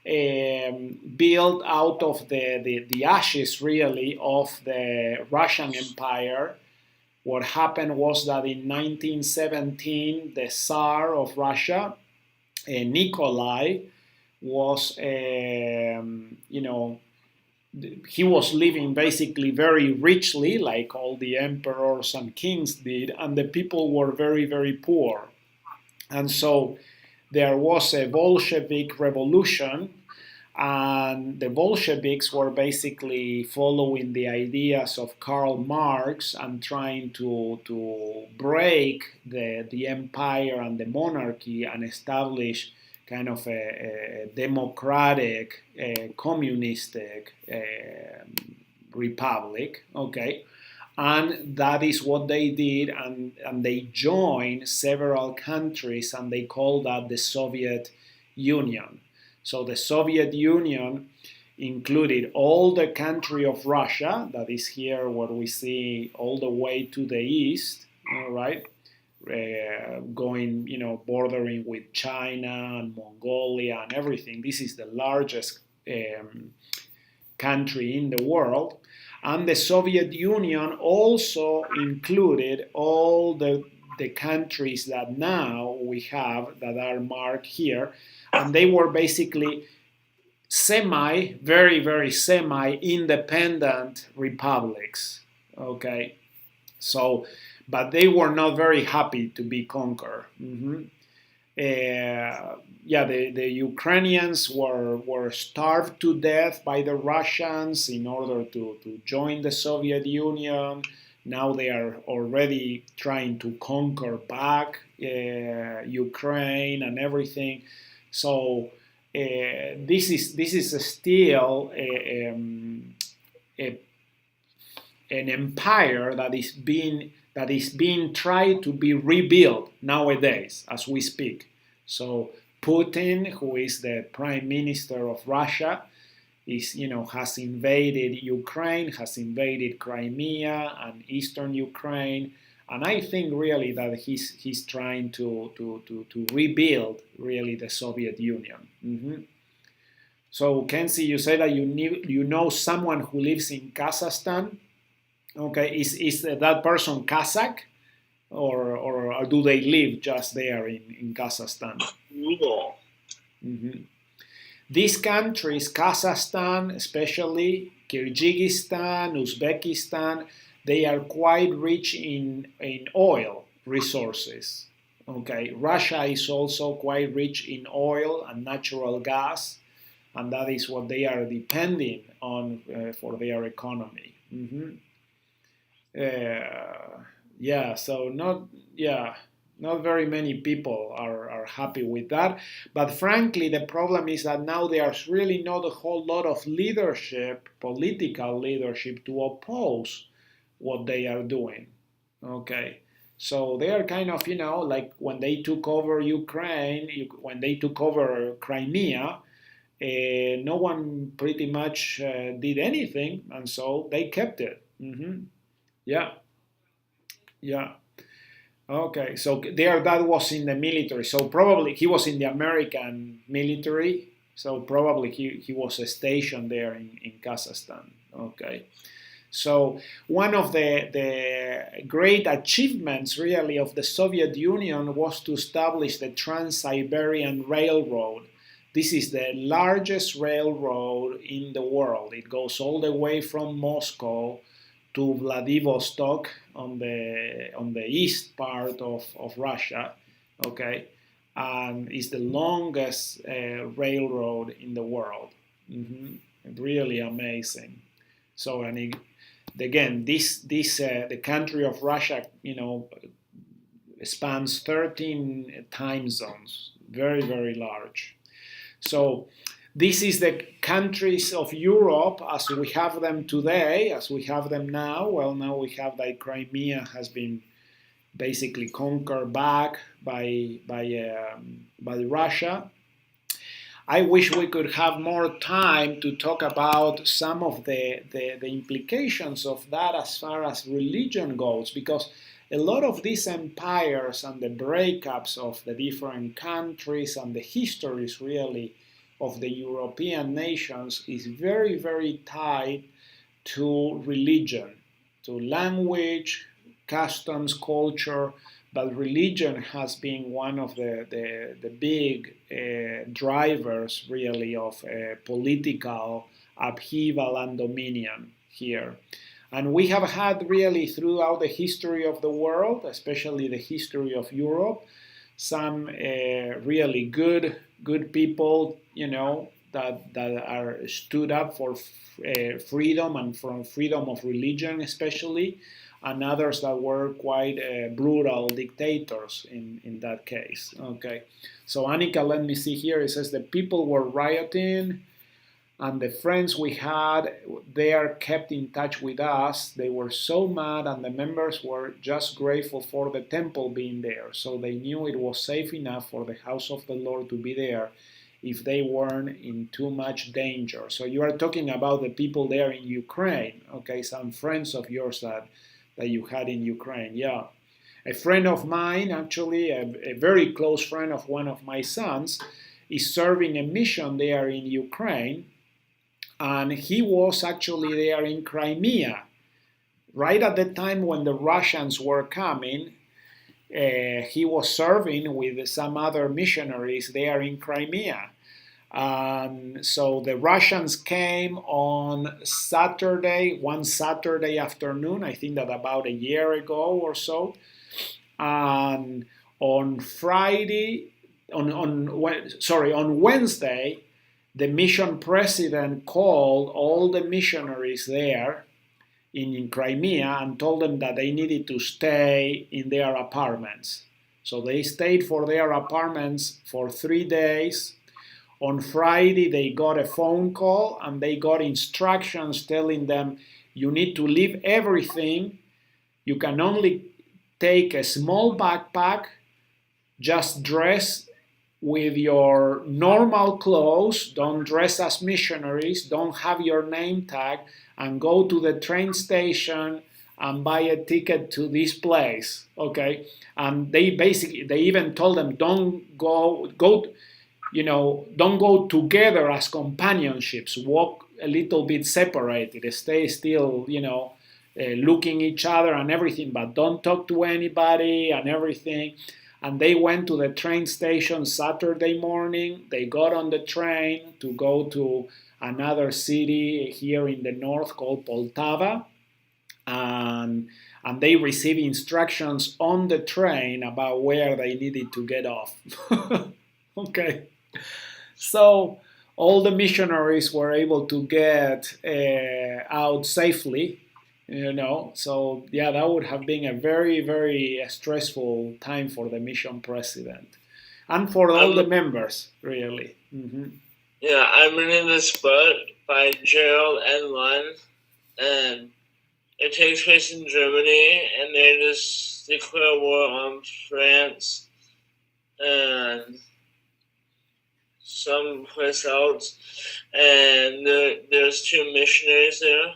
built out of the ashes, really, of the Russian Empire. What happened was that in 1917, the Tsar of Russia, Nikolai, was, he was living basically very richly, like all the emperors and kings did, and the people were very poor. And so there was a Bolshevik revolution, And the Bolsheviks were basically following the ideas of Karl Marx and trying to break the empire and the monarchy and establish kind of a democratic, communistic republic, okay? And that is what they did, and they joined several countries, and they called that the Soviet Union. So the Soviet Union included all the country of Russia, that is here what we see all the way to the east, right? Going, bordering with China and Mongolia and everything. This is the largest country in the world. And the Soviet Union also included all the countries that now we have that are marked here. And they were basically very, very semi-independent republics. Okay? So, but they were not very happy to be conquered. The Ukrainians were starved to death by the Russians in order to join the Soviet Union. Now they are already trying to conquer back Ukraine and everything. So this is still an empire that is being tried to be rebuilt nowadays as we speak. So Putin, who is the prime minister of Russia, has invaded Ukraine, has invaded Crimea and eastern Ukraine, and I think really that he's trying to rebuild really the Soviet Union. So Kenzie, you say that you know someone who lives in Kazakhstan. Okay, is that person Kazakh, or do they live just there in Kazakhstan? Google. These countries, Kazakhstan, especially Kyrgyzstan, Uzbekistan, they are quite rich in oil resources. Okay, Russia is also quite rich in oil and natural gas, and that is what they are depending on for their economy. Not very many people are happy with that. But frankly, the problem is that now there's really not a whole lot of leadership, political leadership, to oppose what they are doing. Okay, so they are kind of, like when they took over Ukraine, when they took over Crimea, no one pretty much did anything, and so they kept it. Yeah. Okay, so that was in the military. So probably he was in the American military. So probably he was stationed there in Kazakhstan. Okay. So one of the great achievements really of the Soviet Union was to establish the Trans-Siberian Railroad. This is the largest railroad in the world. It goes all the way from Moscow to Vladivostok on the east part of Russia, okay, and is the longest railroad in the world. Really amazing. So, and again, the country of Russia, spans 13 time zones, very, very large. So this is the countries of Europe as we have them today, as we have them now. Well, now we have that Crimea has been basically conquered back by Russia. I wish we could have more time to talk about some of the implications of that as far as religion goes, because a lot of these empires and the breakups of the different countries and the histories really of the European nations is very, very tied to religion, to language, customs, culture, but religion has been one of the big drivers really of political upheaval and dominion here. And we have had really throughout the history of the world, especially the history of Europe, some really good people, that are stood up for freedom and from freedom of religion especially, and others that were quite brutal dictators in that case. Okay, so Annika, let me see here. It says the people were rioting, and the friends we had there kept in touch with us. They were so mad, and the members were just grateful for the temple being there. So they knew it was safe enough for the house of the Lord to be there if they weren't in too much danger. So you are talking about the people there in Ukraine, okay? Some friends of yours that you had in Ukraine, yeah. A friend of mine, actually, a very close friend of one of my sons, is serving a mission there in Ukraine, and he was actually there in Crimea, right at the time when the Russians were coming. He was serving with some other missionaries there in Crimea. So the Russians came on Saturday, one Saturday afternoon, I think that about a year ago or so. And on Wednesday, the mission president called all the missionaries there in Crimea and told them that they needed to stay in their apartments. So they stayed for their apartments for 3 days. On Friday, they got a phone call and they got instructions telling them, you need to leave everything. You can only take a small backpack, just dress with your normal clothes, don't dress as missionaries, don't have your name tag, and go to the train station and buy a ticket to this place, okay? And they even told them, don't go together as companionships, walk a little bit separated, stay still, looking each other and everything, but don't talk to anybody and everything. And they went to the train station Saturday morning. They got on the train to go to another city here in the north called Poltava. And they received instructions on the train about where they needed to get off. Okay. So all the missionaries were able to get out safely. So yeah, that would have been a very, very stressful time for the mission president and for all the members, really. Mm-hmm. Yeah, I'm reading this book by Gerald N. Lund, and it takes place in Germany, and they just declare war on France and someplace else, and there's 2 missionaries there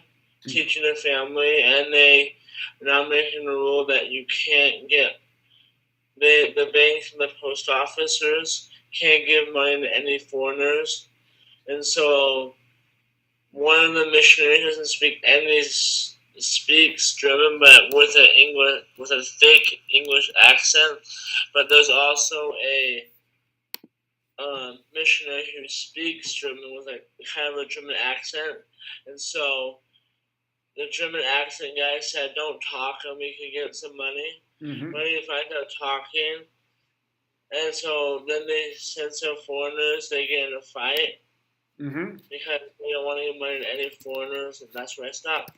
teaching their family, and they are now making a rule that you can't get the banks and the post officers can't give money to any foreigners. And so one of the missionaries speaks German, but with a fake English accent. But there's also a missionary who speaks German with a kind of a German accent, and so the German accent guy said, "Don't talk, and we can get some money." Mm-hmm. But he finds out talking, and so then they send some foreigners. They get in a fight Mm-hmm. because they don't want to give money to any foreigners, and that's where I stop.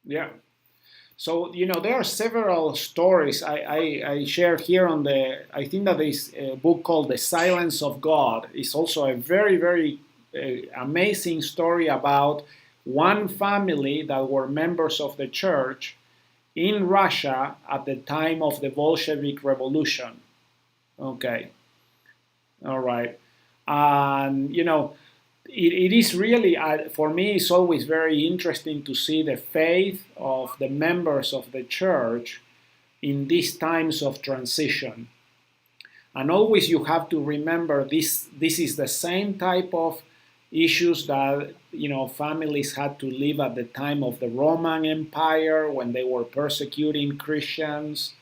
Yeah. So, there are several stories I share here on I think that this book called The Silence of God is also a very, very amazing story about one family that were members of the church in Russia at the time of the Bolshevik Revolution. Okay. All right. And, it is really, for me, it's always very interesting to see the faith of the members of the church in these times of transition. And always you have to remember this is the same type of issues that, families had to live at the time of the Roman Empire when they were persecuting Christians.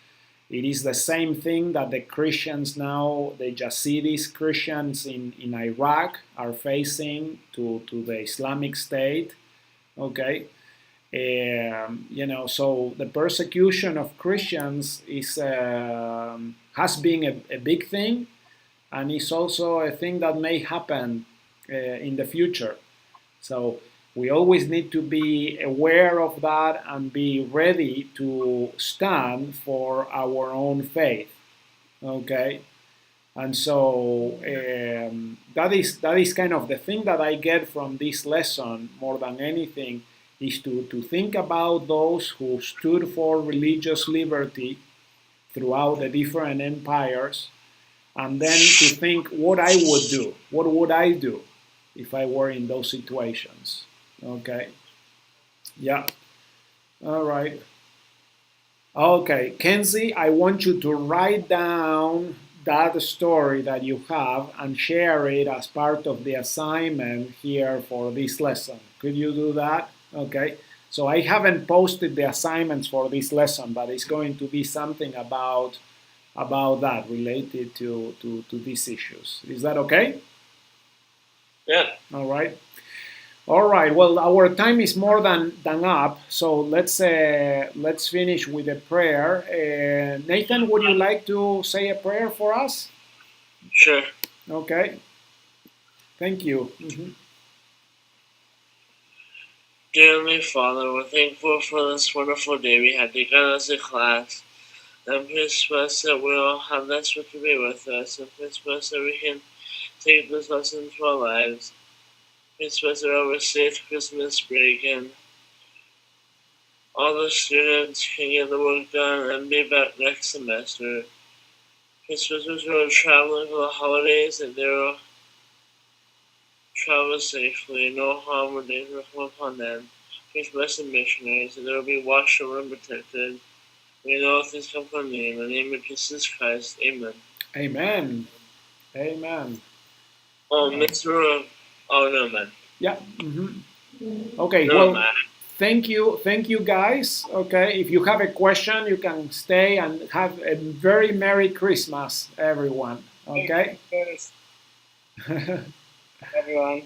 It is the same thing that the Christians now, the Yazidis Christians in Iraq are facing to the Islamic State. Okay, so the persecution of Christians has been a big thing, and it's also a thing that may happen in the future. So we always need to be aware of that and be ready to stand for our own faith. Okay, and so that is kind of the thing that I get from this lesson more than anything, is to think about those who stood for religious liberty throughout the different empires, and then to think what I would do. What would I do if I were in those situations? Okay. Yeah. All right. Okay, Kenzie, I want you to write down that story that you have and share it as part of the assignment here for this lesson. Could you do that? Okay. So I haven't posted the assignments for this lesson, but it's going to be something about that related to these issues. Is that okay? Yeah. All right. All right. Well, our time is more than up, so let's finish with a prayer. Nathan, would you like to say a prayer for us? Sure. Okay. Thank you. Dear Heavenly Father, we're thankful for this wonderful day we had together as a class. And please bless that we'll have this week to be with us. And please bless that we can take this lesson to our lives. Please bless that our safe Christmas break and all the students can get the work done and be back next semester. Please bless those who are traveling for the holidays and they'll travel safely. No harm or danger will come upon them. Please bless the missionaries and they will be washed over and protected. We know things come from thee. In the name of Jesus Christ, amen. Amen. Amen. Oh, Mr. Oh, no, man. Yeah. Okay. No, well, man. Thank you, guys. Okay. If you have a question, you can stay and have a very Merry Christmas, everyone. Okay. Yes. Everyone.